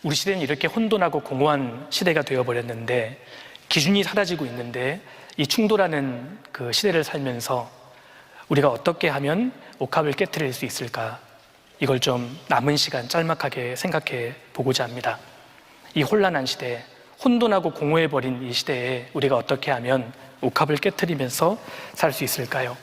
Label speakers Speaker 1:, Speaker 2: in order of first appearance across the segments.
Speaker 1: 우리 시대는 이렇게 혼돈하고 공허한 시대가 되어버렸는데, 기준이 사라지고 있는데, 이 충돌하는 그 시대를 살면서 우리가 어떻게 하면 옥합을 깨트릴 수 있을까? 이걸 좀 남은 시간 짤막하게 생각해 보고자 합니다. 이 혼란한 시대, 혼돈하고 공허해버린 이 시대에 우리가 어떻게 하면 옥합을 깨트리면서 살 수 있을까요?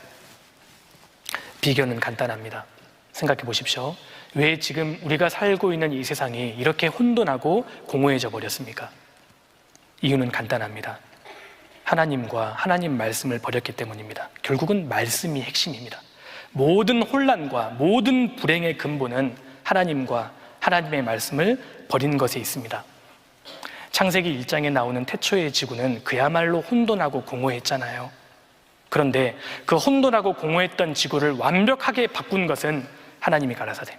Speaker 1: 비결은 간단합니다. 생각해 보십시오. 왜 지금 우리가 살고 있는 이 세상이 이렇게 혼돈하고 공허해져 버렸습니까? 이유는 간단합니다. 하나님과 하나님 말씀을 버렸기 때문입니다. 결국은 말씀이 핵심입니다. 모든 혼란과 모든 불행의 근본은 하나님과 하나님의 말씀을 버린 것에 있습니다. 창세기 1장에 나오는 태초의 지구는 그야말로 혼돈하고 공허했잖아요. 그런데 그 혼돈하고 공허했던 지구를 완벽하게 바꾼 것은 하나님이 가라사대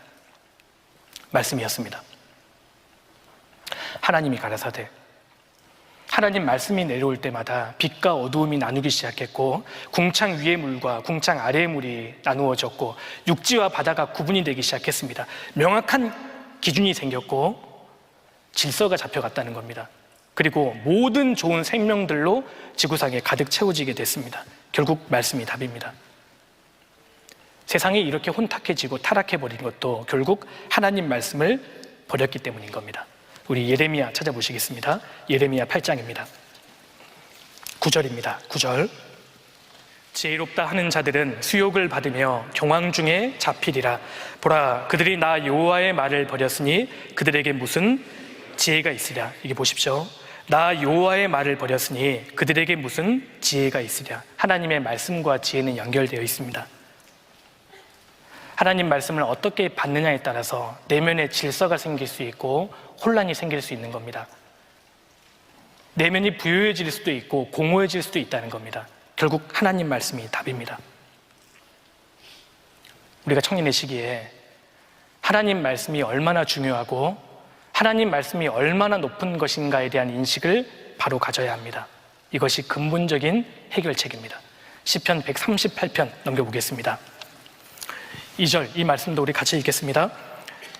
Speaker 1: 말씀이었습니다. 하나님이 가라사대 하나님 말씀이 내려올 때마다 빛과 어두움이 나누기 시작했고, 궁창 위의 물과 궁창 아래의 물이 나누어졌고, 육지와 바다가 구분이 되기 시작했습니다. 명확한 기준이 생겼고 질서가 잡혀갔다는 겁니다. 그리고 모든 좋은 생명들로 지구상에 가득 채워지게 됐습니다. 결국 말씀이 답입니다. 세상이 이렇게 혼탁해지고 타락해버린 것도 결국 하나님 말씀을 버렸기 때문인 겁니다. 우리 예레미야 찾아보시겠습니다. 예레미야 8장입니다. 9절입니다. 9절. 지혜롭다 하는 자들은 수욕을 받으며 경황 중에 잡히리라. 보라, 그들이 나 여호와의 말을 버렸으니 그들에게 무슨 지혜가 있으랴. 이게 보십시오. 나 여호와의 말을 버렸으니 그들에게 무슨 지혜가 있으랴. 하나님의 말씀과 지혜는 연결되어 있습니다. 하나님 말씀을 어떻게 받느냐에 따라서 내면에 질서가 생길 수 있고 혼란이 생길 수 있는 겁니다. 내면이 부유해질 수도 있고 공허해질 수도 있다는 겁니다. 결국 하나님 말씀이 답입니다. 우리가 청년의 시기에 하나님 말씀이 얼마나 중요하고 하나님 말씀이 얼마나 높은 것인가에 대한 인식을 바로 가져야 합니다. 이것이 근본적인 해결책입니다. 시편 138편 넘겨보겠습니다. 2절, 이 말씀도 우리 같이 읽겠습니다.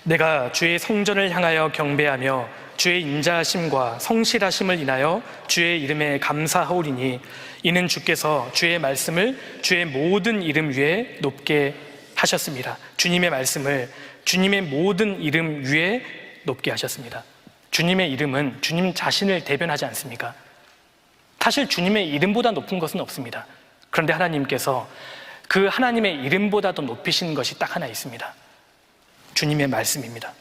Speaker 1: 내가 주의 성전을 향하여 경배하며 주의 인자하심과 성실하심을 인하여 주의 이름에 감사하오리니 이는 주께서 주의 말씀을 주의 모든 이름 위에 높게 하셨습니다. 주님의 말씀을 주님의 모든 이름 위에 높게 하셨습니다. 주님의 이름은 주님 자신을 대변하지 않습니까? 사실 주님의 이름보다 높은 것은 없습니다. 그런데 하나님께서 그 하나님의 이름보다 더 높이신 것이 딱 하나 있습니다. 주님의 말씀입니다.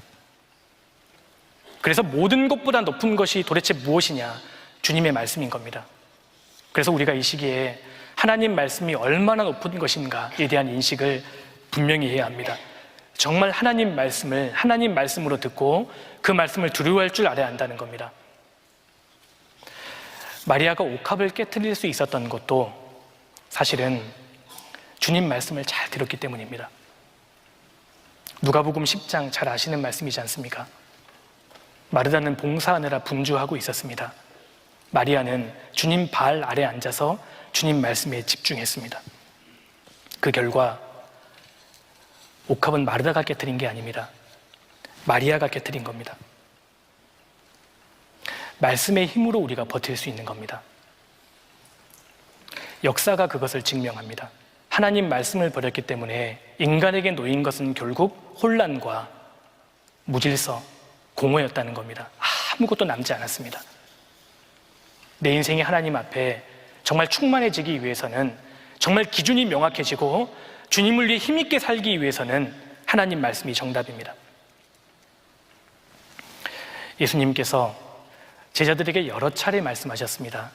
Speaker 1: 그래서 모든 것보다 높은 것이 도대체 무엇이냐? 주님의 말씀인 겁니다. 그래서 우리가 이 시기에 하나님 말씀이 얼마나 높은 것인가에 대한 인식을 분명히 해야 합니다. 정말 하나님 말씀을 하나님 말씀으로 듣고 그 말씀을 두려워할 줄 알아야 한다는 겁니다. 마리아가 옥합을 깨트릴 수 있었던 것도 사실은 주님 말씀을 잘 들었기 때문입니다. 누가복음 10장 잘 아시는 말씀이지 않습니까? 마르다는 봉사하느라 분주하고 있었습니다. 마리아는 주님 발 아래 앉아서 주님 말씀에 집중했습니다. 그 결과 옥합은 마르다가 깨트린 게 아닙니다. 마리아가 깨트린 겁니다. 말씀의 힘으로 우리가 버틸 수 있는 겁니다. 역사가 그것을 증명합니다. 하나님 말씀을 버렸기 때문에 인간에게 놓인 것은 결국 혼란과 무질서, 공허였다는 겁니다. 아무것도 남지 않았습니다. 내 인생이 하나님 앞에 정말 충만해지기 위해서는, 정말 기준이 명확해지고 주님을 위해 힘있게 살기 위해서는 하나님 말씀이 정답입니다. 예수님께서 제자들에게 여러 차례 말씀하셨습니다.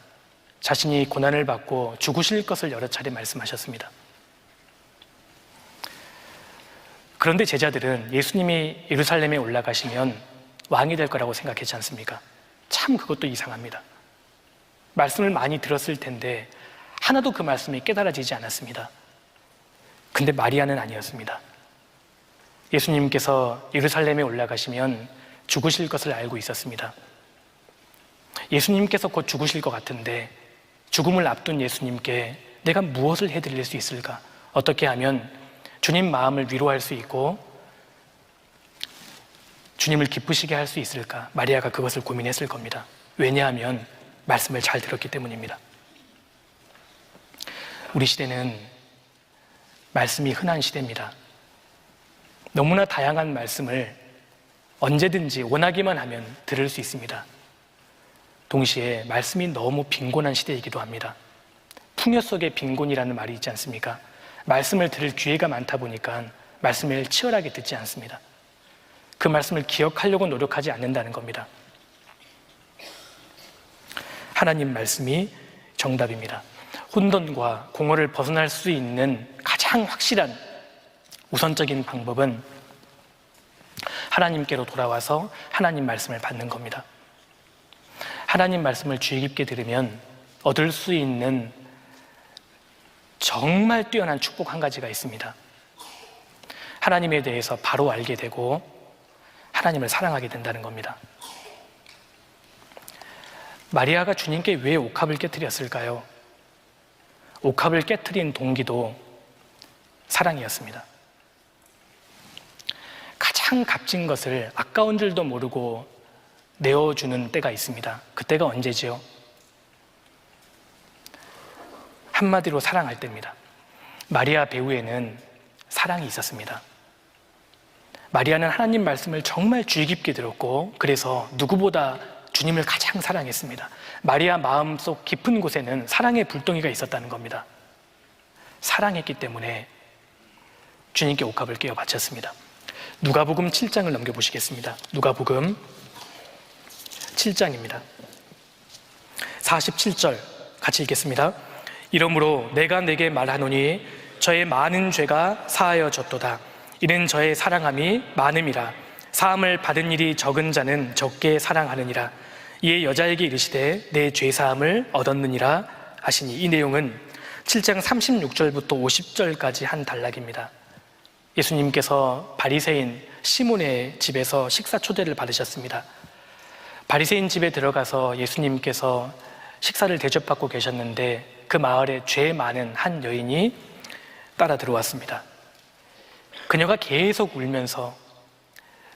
Speaker 1: 자신이 고난을 받고 죽으실 것을 여러 차례 말씀하셨습니다. 그런데 제자들은 예수님이 예루살렘에 올라가시면 왕이 될 거라고 생각했지 않습니까? 참 그것도 이상합니다. 말씀을 많이 들었을 텐데 하나도 그 말씀이 깨달아지지 않았습니다. 근데 마리아는 아니었습니다. 예수님께서 예루살렘에 올라가시면 죽으실 것을 알고 있었습니다. 예수님께서 곧 죽으실 것 같은데 죽음을 앞둔 예수님께 내가 무엇을 해드릴 수 있을까? 어떻게 하면 주님 마음을 위로할 수 있고 주님을 기쁘시게 할 수 있을까? 마리아가 그것을 고민했을 겁니다. 왜냐하면 말씀을 잘 들었기 때문입니다. 우리 시대는 말씀이 흔한 시대입니다. 너무나 다양한 말씀을 언제든지 원하기만 하면 들을 수 있습니다. 동시에 말씀이 너무 빈곤한 시대이기도 합니다. 풍요 속의 빈곤이라는 말이 있지 않습니까? 말씀을 들을 기회가 많다 보니까 말씀을 치열하게 듣지 않습니다. 그 말씀을 기억하려고 노력하지 않는다는 겁니다. 하나님 말씀이 정답입니다. 혼돈과 공허를 벗어날 수 있는 가장 확실한 우선적인 방법은 하나님께로 돌아와서 하나님 말씀을 받는 겁니다. 하나님 말씀을 주의 깊게 들으면 얻을 수 있는 정말 뛰어난 축복 한 가지가 있습니다. 하나님에 대해서 바로 알게 되고 하나님을 사랑하게 된다는 겁니다. 마리아가 주님께 왜 옥합을 깨뜨렸을까요? 옥합을 깨뜨린 동기도 사랑이었습니다. 가장 값진 것을 아까운 줄도 모르고 내어주는 때가 있습니다. 그때가 언제지요? 한마디로 사랑할 때입니다. 마리아 배후에는 사랑이 있었습니다. 마리아는 하나님 말씀을 정말 주의 깊게 들었고 그래서 누구보다 주님을 가장 사랑했습니다. 마리아 마음속 깊은 곳에는 사랑의 불덩이가 있었다는 겁니다. 사랑했기 때문에 주님께 옥합을 깨어 바쳤습니다. 누가복음 7장을 넘겨보시겠습니다. 누가복음 7장입니다. 47절 같이 읽겠습니다. 이러므로 내가 내게 말하노니 저의 많은 죄가 사하여졌도다. 이는 저의 사랑함이 많음이라. 사함을 받은 일이 적은 자는 적게 사랑하느니라. 이에 여자에게 이르시되 내 죄사함을 얻었느니라 하시니, 이 내용은 7장 36절부터 50절까지 한 단락입니다. 예수님께서 바리새인 시몬의 집에서 식사 초대를 받으셨습니다. 바리새인 집에 들어가서 예수님께서 식사를 대접받고 계셨는데 그 마을에 죄 많은 한 여인이 따라 들어왔습니다. 그녀가 계속 울면서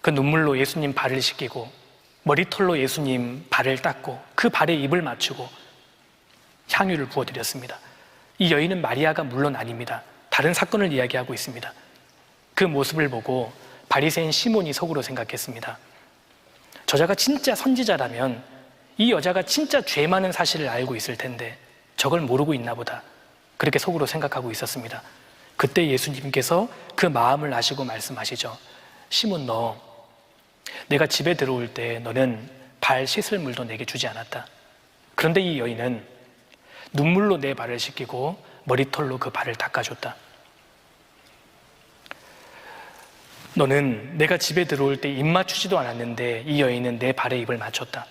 Speaker 1: 그 눈물로 예수님 발을 씻기고 머리털로 예수님 발을 닦고 그 발에 입을 맞추고 향유를 부어드렸습니다. 이 여인은 마리아가 물론 아닙니다. 다른 사건을 이야기하고 있습니다. 그 모습을 보고 바리새인 시몬이 속으로 생각했습니다. 저자가 진짜 선지자라면 이 여자가 진짜 죄 많은 사실을 알고 있을 텐데 저걸 모르고 있나 보다, 그렇게 속으로 생각하고 있었습니다. 그때 예수님께서 그 마음을 아시고 말씀하시죠. 시몬, 너 내가 집에 들어올 때 너는 발 씻을 물도 내게 주지 않았다. 그런데 이 여인은 눈물로 내 발을 씻기고 머리털로 그 발을 닦아줬다. 너는 내가 집에 들어올 때 입 맞추지도 않았는데 이 여인은 내 발에 입을 맞췄다.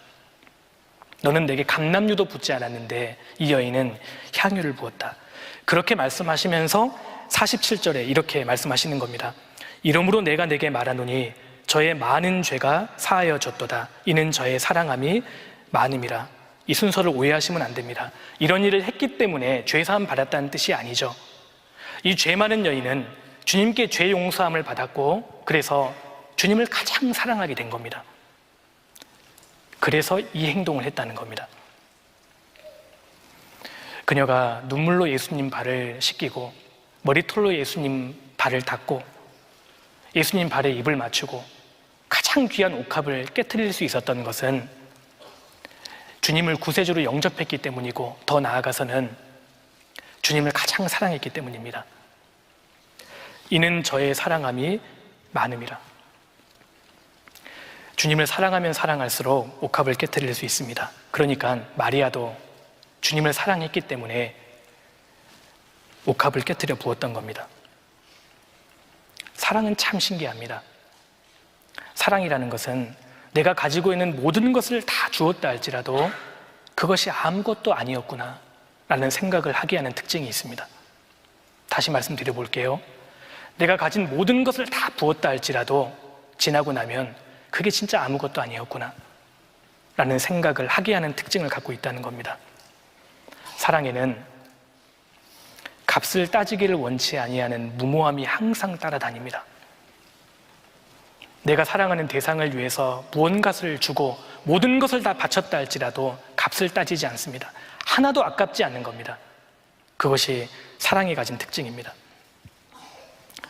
Speaker 1: 너는 내게 감람유도 붓지 않았는데 이 여인은 향유를 부었다. 그렇게 말씀하시면서 47절에 이렇게 말씀하시는 겁니다. 이러므로 내가 내게 말하노니 저의 많은 죄가 사하여졌도다. 이는 저의 사랑함이 많음이라. 이 순서를 오해하시면 안 됩니다. 이런 일을 했기 때문에 죄사함 받았다는 뜻이 아니죠. 이 죄 많은 여인은 주님께 죄 용서함을 받았고 그래서 주님을 가장 사랑하게 된 겁니다. 그래서 이 행동을 했다는 겁니다. 그녀가 눈물로 예수님 발을 씻기고 머리털로 예수님 발을 닦고 예수님 발에 입을 맞추고 가장 귀한 옥합을 깨트릴 수 있었던 것은 주님을 구세주로 영접했기 때문이고 더 나아가서는 주님을 가장 사랑했기 때문입니다. 이는 저의 사랑함이 많음이라. 주님을 사랑하면 사랑할수록 옥합을 깨트릴 수 있습니다. 그러니까 마리아도 주님을 사랑했기 때문에 옥합을 깨트려 부었던 겁니다. 사랑은 참 신기합니다. 사랑이라는 것은 내가 가지고 있는 모든 것을 다 주었다 할지라도 그것이 아무것도 아니었구나 라는 생각을 하게 하는 특징이 있습니다. 다시 말씀드려 볼게요. 내가 가진 모든 것을 다 부었다 할지라도 지나고 나면 그게 진짜 아무것도 아니었구나 라는 생각을 하게 하는 특징을 갖고 있다는 겁니다. 사랑에는 값을 따지기를 원치 아니하는 무모함이 항상 따라다닙니다. 내가 사랑하는 대상을 위해서 무언가를 주고 모든 것을 다 바쳤다 할지라도 값을 따지지 않습니다. 하나도 아깝지 않는 겁니다. 그것이 사랑이 가진 특징입니다.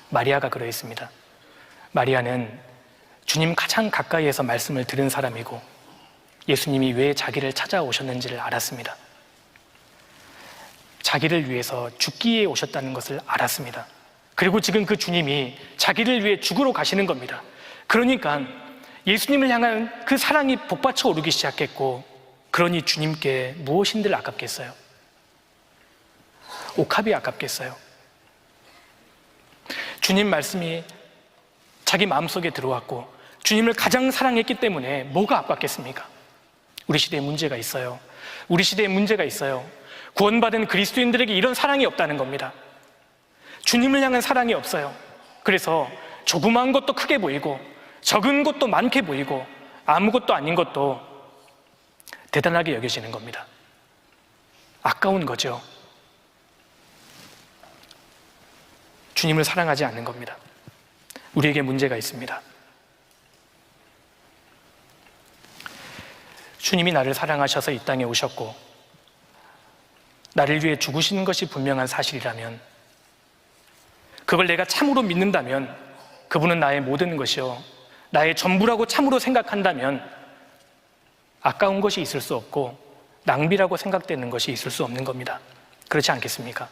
Speaker 1: 마리아가 그러했습니다. 마리아는 주님 가장 가까이에서 말씀을 들은 사람이고 예수님이 왜 자기를 찾아오셨는지를 알았습니다. 자기를 위해서 죽기에 오셨다는 것을 알았습니다. 그리고 지금 그 주님이 자기를 위해 죽으러 가시는 겁니다. 그러니까 예수님을 향한 그 사랑이 복받쳐 오르기 시작했고, 그러니 주님께 무엇인들 아깝겠어요? 옥합이 아깝겠어요? 주님 말씀이 자기 마음속에 들어왔고 주님을 가장 사랑했기 때문에 뭐가 아깝겠습니까? 우리 시대에 문제가 있어요. 우리 시대에 문제가 있어요. 구원받은 그리스도인들에게 이런 사랑이 없다는 겁니다. 주님을 향한 사랑이 없어요. 그래서 조그마한 것도 크게 보이고 적은 것도 많게 보이고 아무것도 아닌 것도 대단하게 여겨지는 겁니다. 아까운 거죠. 주님을 사랑하지 않는 겁니다. 우리에게 문제가 있습니다. 주님이 나를 사랑하셔서 이 땅에 오셨고 나를 위해 죽으시는 것이 분명한 사실이라면, 그걸 내가 참으로 믿는다면, 그분은 나의 모든 것이요 나의 전부라고 참으로 생각한다면 아까운 것이 있을 수 없고 낭비라고 생각되는 것이 있을 수 없는 겁니다. 그렇지 않겠습니까?